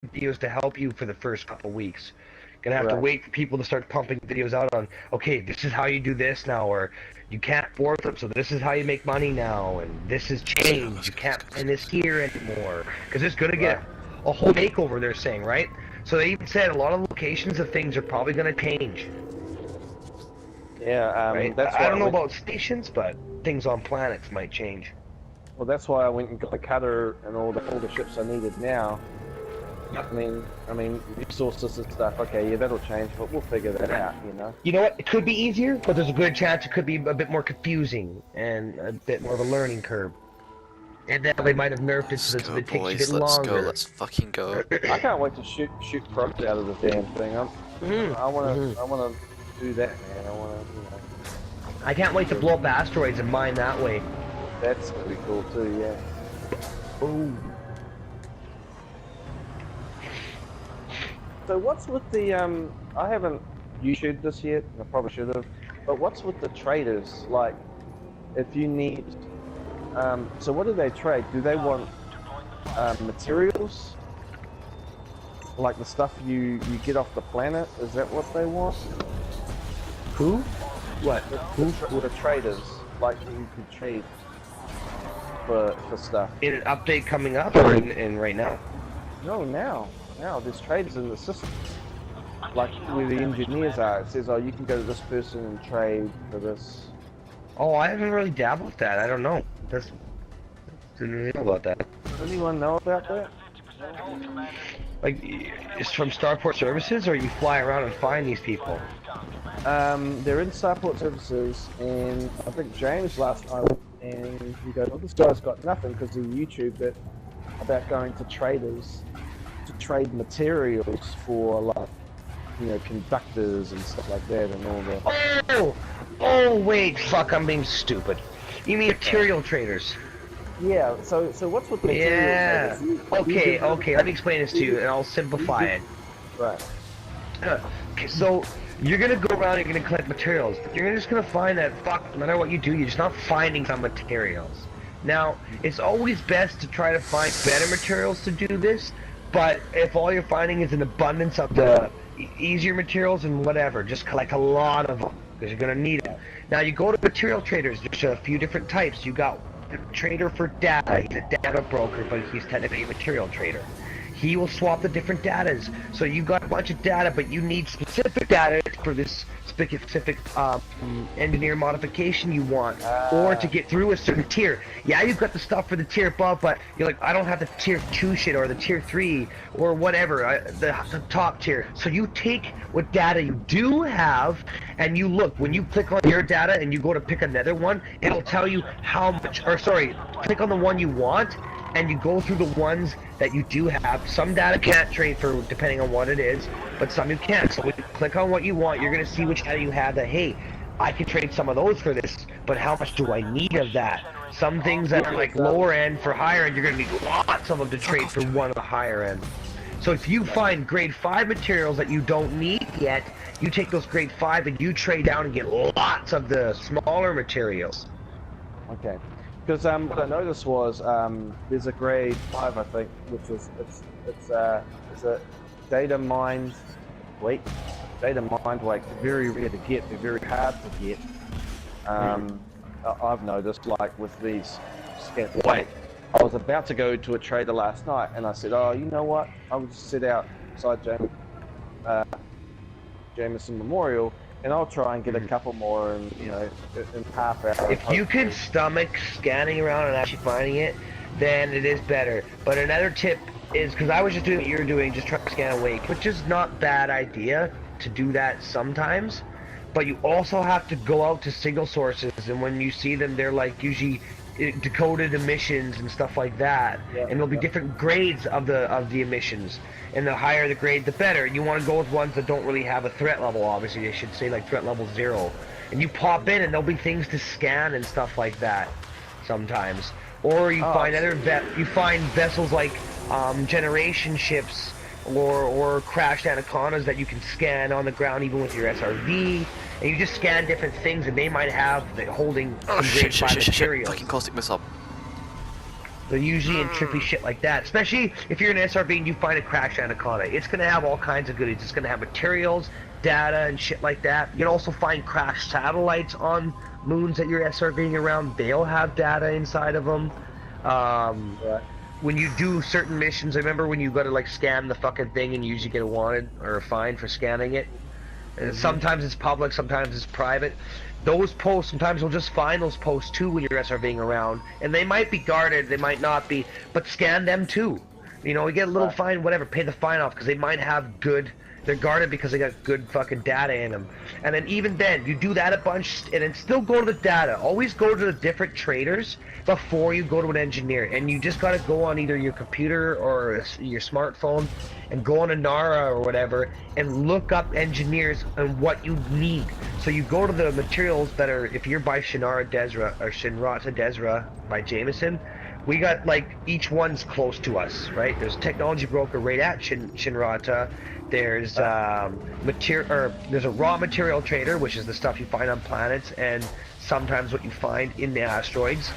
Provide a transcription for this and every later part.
videos to help you for the first couple weeks. Gonna have to Right. wait for people to start pumping videos out on, okay, this is how you do this now, or you can't force them, so this is how you make money now, and this is changed. You can't find this here anymore, because it's gonna Right. get a whole makeover. They're saying, right? So they even said a lot of locations of things are probably gonna change, Yeah. right? That's I why I don't know went. about stations, but things on planets might change. Well, that's why I went and got the cutter and all the ships I needed now. Yep. I mean, resources and stuff. Okay, yeah, that'll change, but we'll figure that out. You know. You know what? It could be easier, but there's a good chance it could be a bit more confusing and a bit more of a learning curve. And then they might have nerfed it so Let's that go, it takes a boys. bit Let's longer. go. Let's fucking go. I can't wait to shoot probes out of the damn thing. I wanna do that, man. I wanna, I can't wait to blow up asteroids and mine that way. That's gonna be cool too. Yeah. Ooh. So what's with the I haven't YouTubed this yet. I probably should have. But what's with the traders? Like, if you need, so what do they trade? Do they want materials? Like the stuff you get off the planet? Is that what they want? Who? What? The traders, like you could trade for stuff. In an update coming up or in right now? No, now there's traders in the system. Like where the engineers are, it says, oh, you can go to this person and trade for this. Oh, I haven't really dabbled with that. I don't know. Didn't really know about that. Does anyone know about that? Like, it's from Starport Services, or you fly around and find these people? They're in Starport Services, and I think James last time, and he goes, well, this guy's got nothing because he YouTubed it about going to traders to trade materials for, like, you know, conductors and stuff like that, and all the... Oh, wait, fuck, I'm being stupid. You mean material traders? Yeah, so what's with material Yeah. traders? Okay, let me explain this to you, and I'll simplify it. Right. Okay, so you're gonna go around and you're gonna collect materials. But you're just gonna find that, fuck, no matter what you do, you're just not finding some materials. Now, it's always best to try to find better materials to do this, but if all you're finding is an abundance of the easier materials and whatever, just collect a lot of them, because you're gonna need them. Now, you go to material traders, there's a few different types. You got a trader for data. He's a data broker, but he's technically a material trader. He will swap the different datas. So you got a bunch of data, but you need specific data for this specific engineer modification you want, or to get through a certain tier. Yeah, you've got the stuff for the tier above, but you're like, I don't have the tier 2 shit, or the tier 3, or whatever, the top tier. So you take what data you do have, and you look, when you click on your data and you go to pick another one, it'll tell you how much, or sorry, click on the one you want, and you go through the ones that you do have. Some data can't trade for depending on what it is, but some you can. So when you click on what you want, you're going to see which data you have that, hey, I can trade some of those for this, but how much do I need of that? Some things that are like lower end for higher end, you're going to need lots of them to trade for one of the higher end. So if you find grade 5 materials that you don't need yet, you take those grade 5 and you trade down and get lots of the smaller materials. Okay. Because what I noticed was there's a grade 5, I think, which is it's a data mined weight. Data mined weight, very rare to get. They're very hard to get. I've noticed, like with these scans. Wait, I was about to go to a trader last night, and I said, oh, you know what? I would just sit outside Jameson Memorial, and I'll try and get a couple more in, you know, in half hour. If you can stomach scanning around and actually finding it, then it is better. But another tip is, because I was just doing what you're doing, just trying to scan awake, which is not bad idea to do that sometimes, but you also have to go out to signal sources, and when you see them, they're like usually decoded emissions and stuff like that, and there'll be different grades of the emissions, and the higher the grade the better. You want to go with ones that don't really have a threat level. Obviously they should say like threat level 0, and you pop in and there'll be things to scan and stuff like that sometimes. Or you find you find vessels like generation ships or crashed anacondas that you can scan on the ground even with your SRV, and you just scan different things, and they might have holding some grade 5 materials. Fucking caustic missile. They're usually in trippy shit like that. Especially if you're in SRV and you find a crashed anaconda. It's going to have all kinds of goodies. It's going to have materials, data, and shit like that. You can also find crashed satellites on moons that you're SRVing around. They'll have data inside of them. Right. When you do certain missions, I remember when you got to like scan the fucking thing and you usually get a wanted or a fine for scanning it. And sometimes it's public, sometimes it's private. Those posts, sometimes you'll just find those posts too when you're SRVing around. And they might be guarded, they might not be, but scan them too. You know, you get a little fine, whatever, pay the fine off, because they might have good, they're guarded because they got good fucking data in them. And then even then, you do that a bunch, and then still go to the data. Always go to the different traders before you go to an engineer. And you just gotta go on either your computer or your smartphone, and go on a NARA or whatever, and look up engineers and what you need. So you go to the materials that are, if you're by Shinrata Desra by Jameson, we got like each one's close to us, right? There's a technology broker right at Shinrata. There's there's a raw material trader, which is the stuff you find on planets, and sometimes what you find in the asteroids.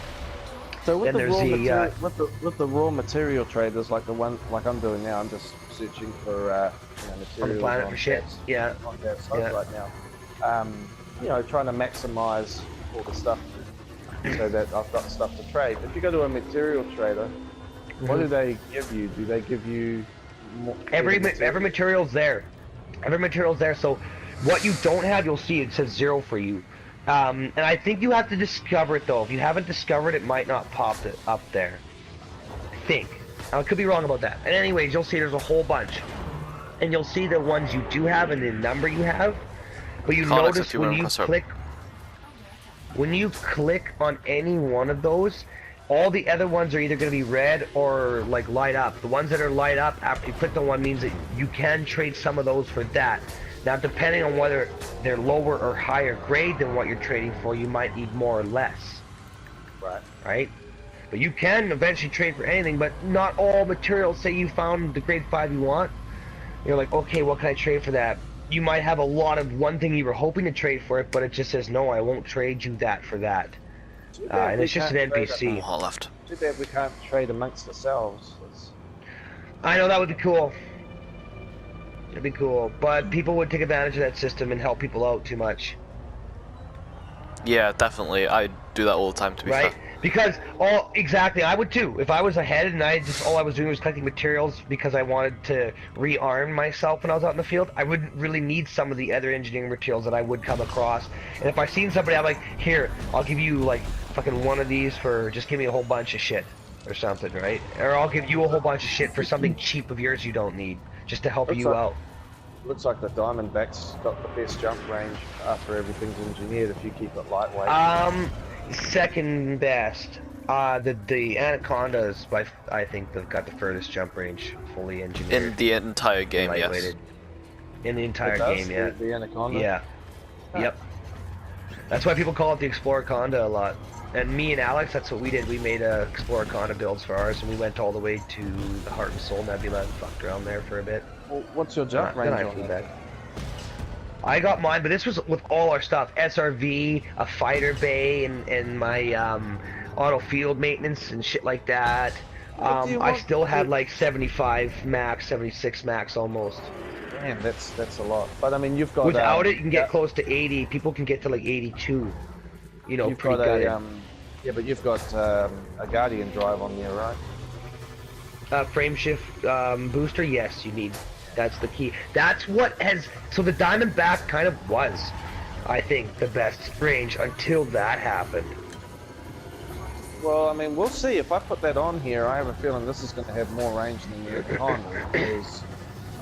So with then with the raw material traders, like the one like I'm doing now, I'm just searching for materials on the planet for shit. Yeah. On their site right now. You know, trying to maximize all the stuff so that I've got stuff to trade. If you go to a material trader, what do they give you? Do they give you more, every material's there? Every material's there. So what you don't have, you'll see it says 0 for you. And I think you have to discover it though. If you haven't discovered it, might not pop it up there. I think. I could be wrong about that. And anyways, you'll see there's a whole bunch. And you'll see the ones you do have and the number you have. But you notice when you click on any one of those, all the other ones are either going to be red or like light up. The ones that are light up after you click on one means that you can trade some of those for that. Now, depending on whether they're lower or higher grade than what you're trading for, you might need more or less. Right? But you can eventually trade for anything, but not all materials. Say you found the grade 5 you want. You're like, okay, what can I trade for that? You might have a lot of one thing you were hoping to trade for it, but it just says, no, I won't trade you that for that. And it's just an NPC. Too bad we can't trade amongst ourselves. I know, that would be cool. It'd be cool, but people would take advantage of that system and help people out too much. Yeah, definitely. I do that all the time, to be fair. Because exactly, I would too. If I was ahead and all I was doing was collecting materials because I wanted to rearm myself when I was out in the field, I wouldn't really need some of the other engineering materials that I would come across. And if I seen somebody, I'm like, here, I'll give you like fucking one of these for just give me a whole bunch of shit or something, right? Or I'll give you a whole bunch of shit for something cheap of yours you don't need, just to help you out. Looks like the Diamondback's got the best jump range after everything's engineered if you keep it lightweight. Second best. The Anacondas, I think they've got the furthest jump range, fully engineered. In the entire game, yes. In the entire game, yeah. The Anaconda? Yeah. Yep. That's why people call it the Exploraconda a lot. And me and Alex, that's what we did. We made Exploraconda builds for ours, and we went all the way to the Heart and Soul Nebula and fucked around there for a bit. Well, what's your jump range on that? I got mine, but this was with all our stuff. SRV, a fighter bay, and my auto field maintenance and shit like that. I still had like 75 max, 76 max almost. Damn, that's a lot. But I mean, you've got... Without it, you can get close to 80. People can get to like 82. You know, pretty good. Yeah, but you've got a Guardian drive on there, right? Frame shift booster, yes, you need. That's the key. That's what has... So the Diamondback kind of was, I think, the best range until that happened. Well, I mean, we'll see. If I put that on here, I have a feeling this is going to have more range than the Anaconda.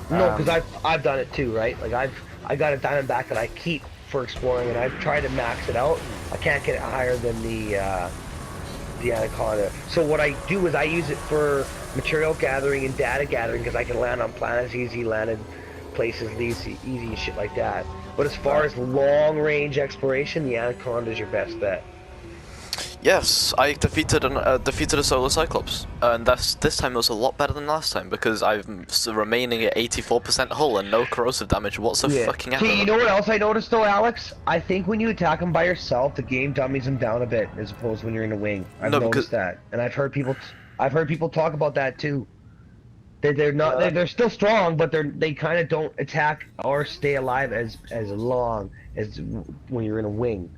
No, because I've done it too, right? Like I got a Diamondback that I keep for exploring, and I've tried to max it out. I can't get it higher than the Anaconda. So what I do is I use it for material gathering and data gathering because I can land on planets easy, land in places easy and shit like that. But as far as long range exploration, the Anaconda is your best bet. Yes, I defeated a solar Cyclops, and this time it was a lot better than last time because I'm remaining at 84% hull and no corrosive damage whatsoever. See, you know what else I noticed though, Alex? I think when you attack them by yourself, the game dummies them down a bit as opposed to when you're in a wing. I've noticed that, and I've heard people I've heard people talk about that too. They're not they're still strong, but they kind of don't attack or stay alive as long as when you're in a wing.